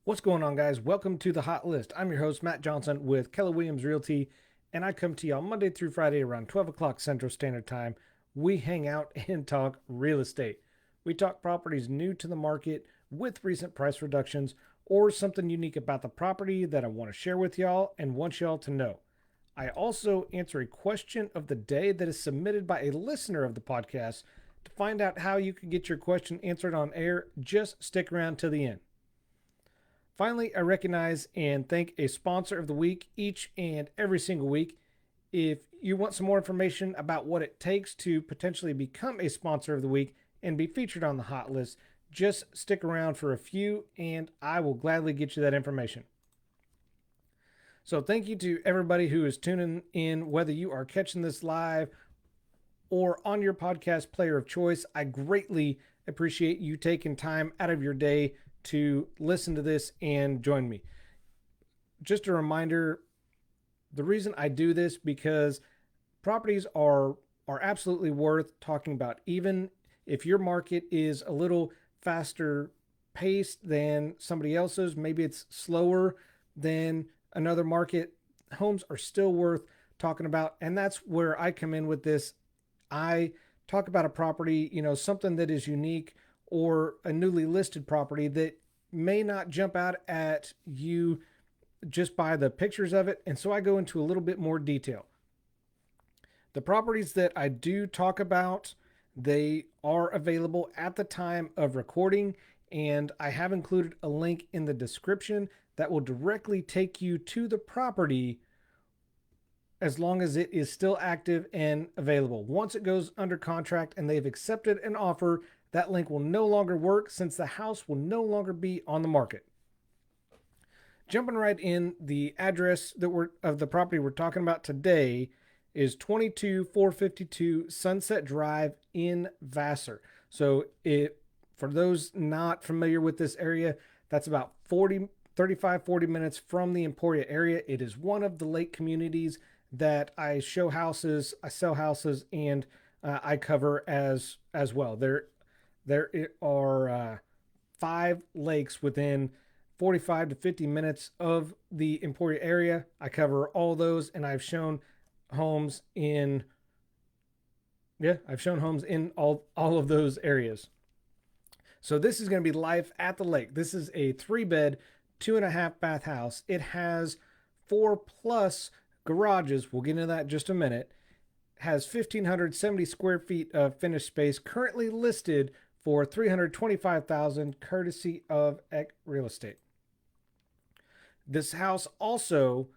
What's going on, guys? Welcome to the Hot List. I'm your host, Matt Johnson with Keller Realty, and I come to you on Monday through Friday around 12 o'clock Central Standard Time. We hang out and talk real estate. We talk properties new to the market with recent price reductions or something unique about the property that I want to share with y'all and want y'all to know. I also answer a question of the day that is submitted by a listener of the podcast. To find out how you can get your question answered on air, just stick around to the end. Finally, I recognize and thank a sponsor of the week each and every single week. If you want some more information about what it takes to potentially become a sponsor of the week and be featured on the hot list, just stick around for a few and I will gladly get you that information. So thank you to everybody who is tuning in, whether you are catching this live or on your podcast player of choice. I greatly appreciate you taking time out of your day to listen to this and join me. Just a reminder, the reason I do this because properties are absolutely worth talking about. Even if your market is a little faster paced than somebody else's, maybe it's slower than another market, homes are still worth talking about. And that's where I come in with this. I talk about a property, something that is unique or a newly listed property that may not jump out at you just by the pictures of it. And so I go into a little bit more detail. The properties that I do talk about, they are available at the time of recording, and I have included a link in the description that will directly take you to the property as long as it is still active and available. Once it goes under contract and they've accepted an offer, that link will no longer work since the house will no longer be on the market. Jumping right in, the address of the property we're talking about today is 22452 Sunset Drive in Vassar. So for those not familiar with this area, that's about 40 minutes from the Emporia area. It is one of the lake communities that I show houses, I sell houses, and I cover as well. There are 5 lakes within 45 to 50 minutes of the Emporia area. I cover all those, and I've shown homes in all of those areas. So this is going to be life at the lake. This is a 3-bed, 2.5 bath house. It has 4+ garages. We'll get into that in just a minute. Has 1,570 square feet of finished space, currently listed for $325,000, courtesy of Eck Real Estate. This house also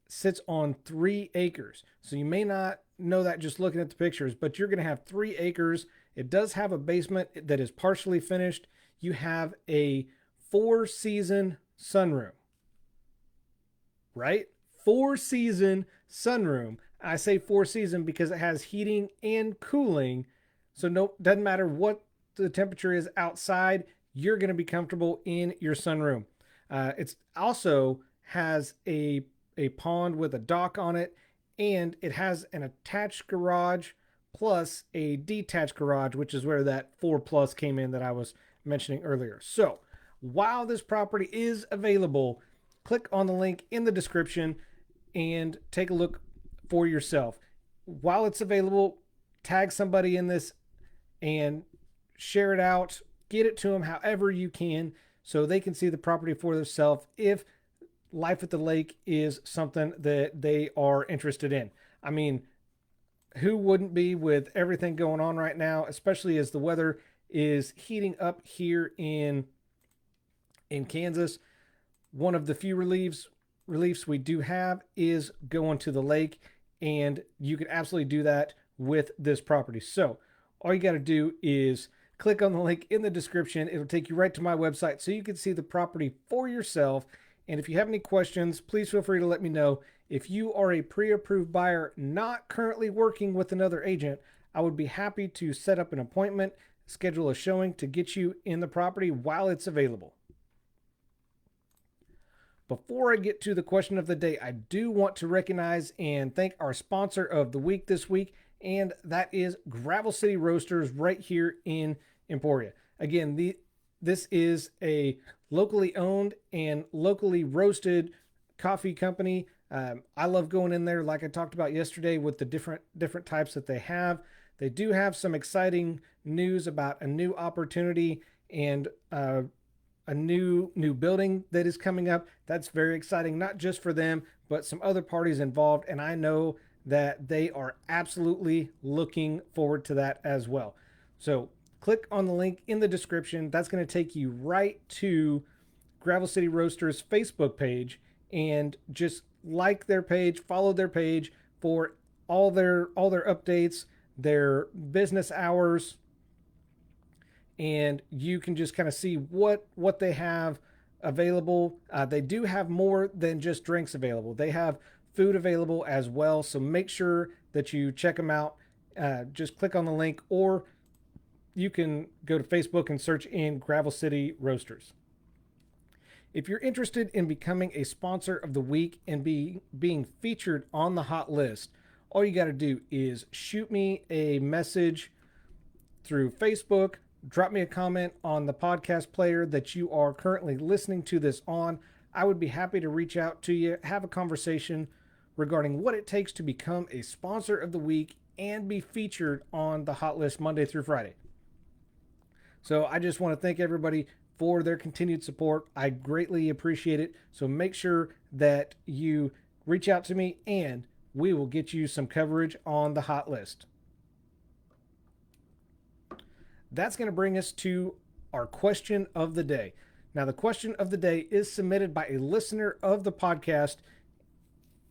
sits on 3 acres. So you may not know that just looking at the pictures, but you're going to have 3 acres. It does have a basement that is partially finished. You have a 4-season sunroom, right? 4-season sunroom. I say 4-season because it has heating and cooling. So doesn't matter what the temperature is outside, you're going to be comfortable in your sunroom. It's also has a pond with a dock on it, and it has an attached garage plus a detached garage, which is where that 4+ came in that I was mentioning earlier. So while this property is available, click on the link in the description and take a look for yourself. While it's available, tag somebody in this and share it out, get it to them however you can so they can see the property for themselves if life at the lake is something that they are interested in. I mean, who wouldn't be with everything going on right now, especially as the weather is heating up here in Kansas. One of the few reliefs we do have is going to the lake, and you can absolutely do that with this property. So all you got to do is click on the link in the description. It'll take you right to my website so you can see the property for yourself. And if you have any questions, please feel free to let me know. If you are a pre-approved buyer not currently working with another agent, I would be happy to set up an appointment, schedule a showing to get you in the property while it's available. Before I get to the question of the day, I do want to recognize and thank our sponsor of the week this week, and that is Gravel City Roasters right here in Emporia. Again, This is a locally owned and locally roasted coffee company. I love going in there, like I talked about yesterday, with the different types that they have. They do have some exciting news about a new opportunity and a new building that is coming up. That's very exciting, not just for them, but some other parties involved. And I know that they are absolutely looking forward to that as well. So click on the link in the description. That's going to take you right to Gravel City Roasters Facebook page, and just like their page, follow their page for all their updates, their business hours, and you can just kind of see what they have available. They do have more than just drinks available. They have food available as well. So make sure that you check them out. Just click on the link, or you can go to Facebook and search in Gravel City Roasters. If you're interested in becoming a sponsor of the week and being featured on the hot list, all you got to do is shoot me a message through Facebook, drop me a comment on the podcast player that you are currently listening to this on. I would be happy to reach out to you, have a conversation regarding what it takes to become a sponsor of the week and be featured on the hot list Monday through Friday. So I just want to thank everybody for their continued support. I greatly appreciate it. So make sure that you reach out to me and we will get you some coverage on the hot list. That's going to bring us to our question of the day. Now, the question of the day is submitted by a listener of the podcast.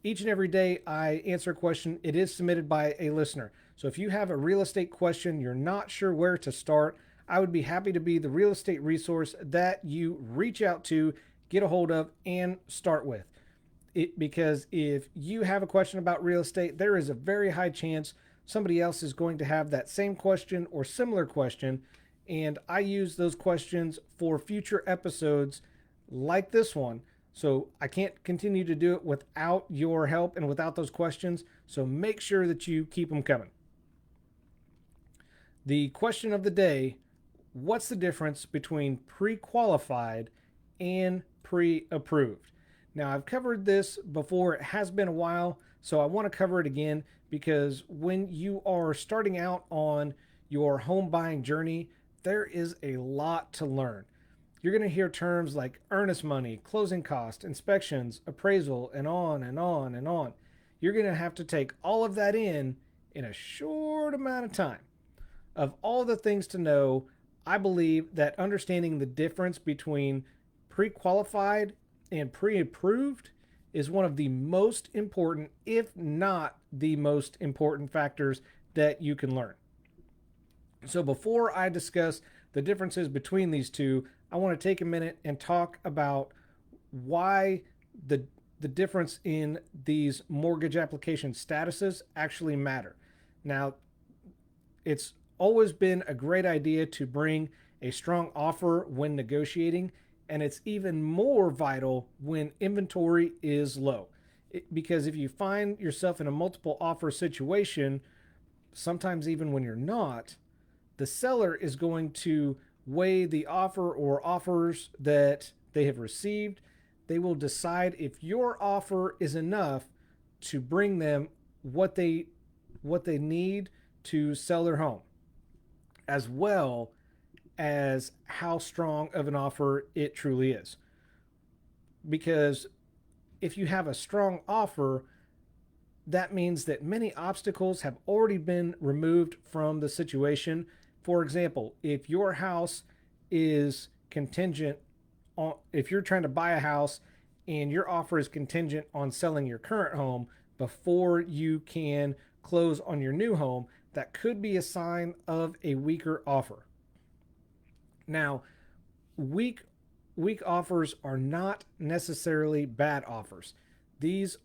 Each and every day I answer a question. It is submitted by a listener. So if you have a real estate question, you're not sure where to start, I would be happy to be the real estate resource that you reach out to, get a hold of, and start with. Because if you have a question about real estate, there is a very high chance somebody else is going to have that same question or similar question, and I use those questions for future episodes like this one. So I can't continue to do it without your help and without those questions, so make sure that you keep them coming. The question of the day: what's the difference between pre-qualified and pre-approved? Now, I've covered this before. It has been a while, so I want to cover it again, because when you are starting out on your home buying journey, there is a lot to learn. You're going to hear terms like earnest money, closing cost, inspections, appraisal, and on and on and on. You're going to have to take all of that in a short amount of time. Of all the things to know, I believe that understanding the difference between pre-qualified and pre-approved is one of the most important, if not the most important, factors that you can learn. So before I discuss the differences between these two, I want to take a minute and talk about why the difference in these mortgage application statuses actually matter. Now, it's always been a great idea to bring a strong offer when negotiating, and it's even more vital when inventory is low. Because if you find yourself in a multiple offer situation, sometimes even when you're not, the seller is going to weigh the offer or offers that they have received. They will decide if your offer is enough to bring them what they need to sell their home, as well as how strong of an offer it truly is. Because if you have a strong offer, that means that many obstacles have already been removed from the situation. For example, if your house is contingent on, if you're trying to buy a house and your offer is contingent on selling your current home before you can close on your new home, that could be a sign of a weaker offer. Now, weak offers are not necessarily bad offers. These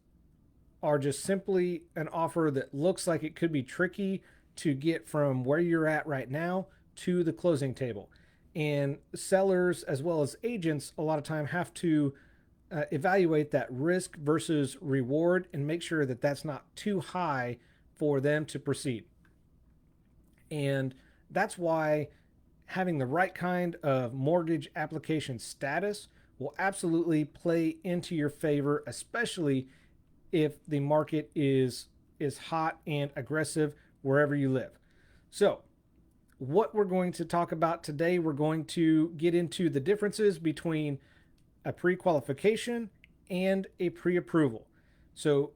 are just simply an offer that looks like it could be tricky to get from where you're at right now to the closing table. And sellers, as well as agents, a lot of time have to evaluate that risk versus reward and make sure that that's not too high for them to proceed. And that's why having the right kind of mortgage application status will absolutely play into your favor, especially if the market is hot and aggressive wherever you live. So, what we're going to talk about today, we're going to get into the differences between a pre-qualification and a pre-approval. So,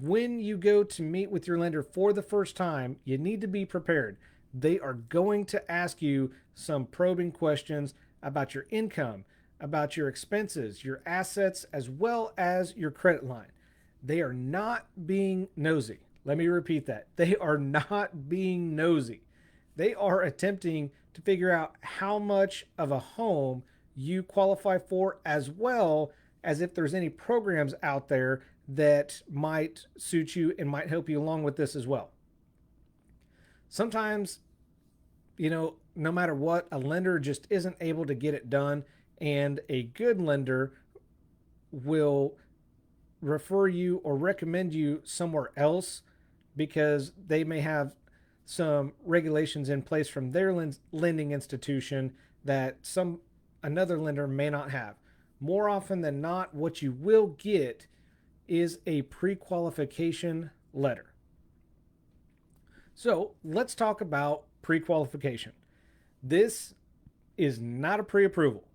when you go to meet with your lender for the first time, you need to be prepared. They are going to ask you some probing questions about your income, about your expenses, your assets, as well as your credit line. They are not being nosy. Let me repeat that. They are not being nosy. They are attempting to figure out how much of a home you qualify for, as well as if there's any programs out there that might suit you and might help you along with this as well. Sometimes, no matter what, a lender just isn't able to get it done, and a good lender will refer you or recommend you somewhere else because they may have some regulations in place from their lending institution that another lender may not have. More often than not, what you will get is a pre-qualification letter. So let's talk about pre-qualification. This is not a pre-approval.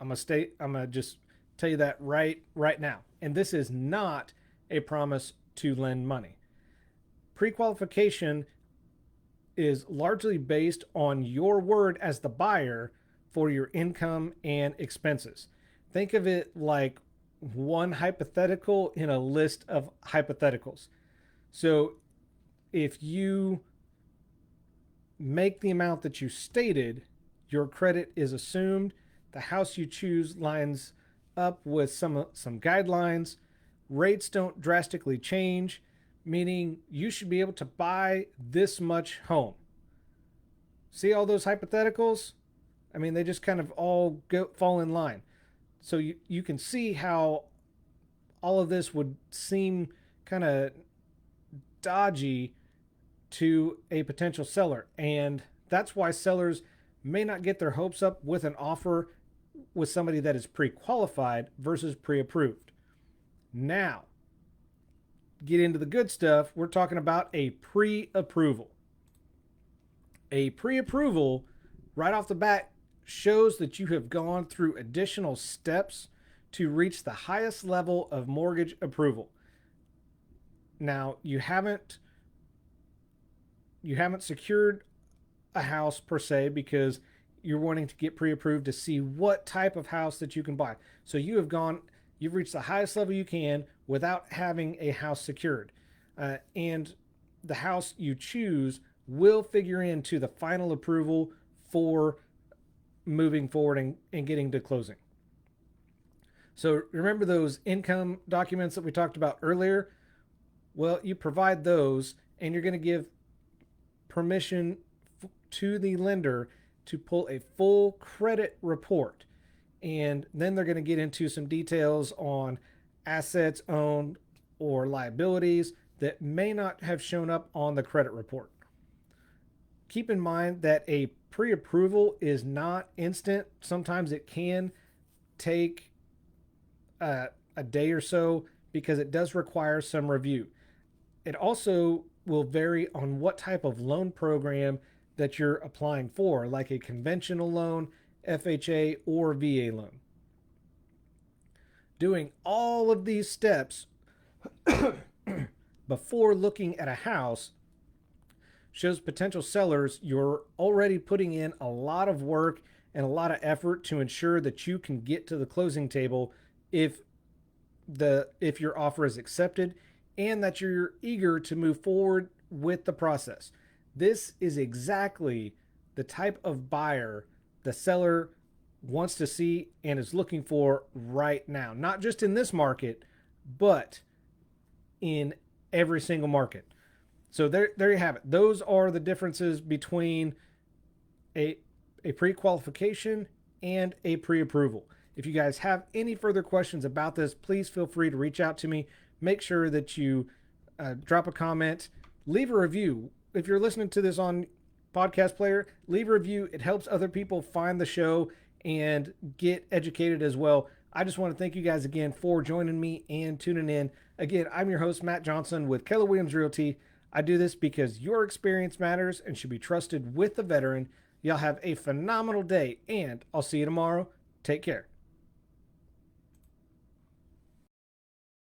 I'm gonna just tell you that right now. And this is not a promise to lend money. Pre-qualification is largely based on your word as the buyer for your income and expenses. Think of it like one hypothetical in a list of hypotheticals. So if you make the amount that you stated, your credit is assumed. The house you choose lines up with some guidelines. Rates don't drastically change, meaning you should be able to buy this much home. See all those hypotheticals? I mean, they just kind of all fall in line. So you can see how all of this would seem kind of dodgy to a potential seller. And that's why sellers may not get their hopes up with an offer with somebody that is pre-qualified versus pre-approved. Now, get into the good stuff. We're talking about a pre-approval. A pre-approval, right off the bat, shows that you have gone through additional steps to reach the highest level of mortgage approval. Now, you haven't secured a house per se because you're wanting to get pre-approved to see what type of house that you can buy. So you've reached the highest level you can without having a house secured. And the house you choose will figure into the final approval for moving forward and getting to closing. So remember those income documents that we talked about earlier? Well, you provide those, and you're going to give permission to the lender to pull a full credit report. And then they're going to get into some details on assets owned or liabilities that may not have shown up on the credit report. Keep in mind that a pre-approval is not instant. Sometimes it can take a day or so because it does require some review. It also will vary on what type of loan program that you're applying for, like a conventional loan, FHA, or VA loan. Doing all of these steps before looking at a house shows potential sellers you're already putting in a lot of work and a lot of effort to ensure that you can get to the closing table if your offer is accepted, and that you're eager to move forward with the process. This is exactly the type of buyer the seller wants to see and is looking for right now. Not just in this market, but in every single market. So there you have it. Those are the differences between a pre-qualification and a pre-approval. If you guys have any further questions about this, please feel free to reach out to me. Make sure that you drop a comment, leave a review. If you're listening to this on podcast player, leave a review. It helps other people find the show and get educated as well. I just want to thank you guys again for joining me and tuning in. Again, I'm your host, Matt Johnson with Keller Williams Realty. I do this because your experience matters and should be trusted with the veteran. Y'all have a phenomenal day, and I'll see you tomorrow. Take care.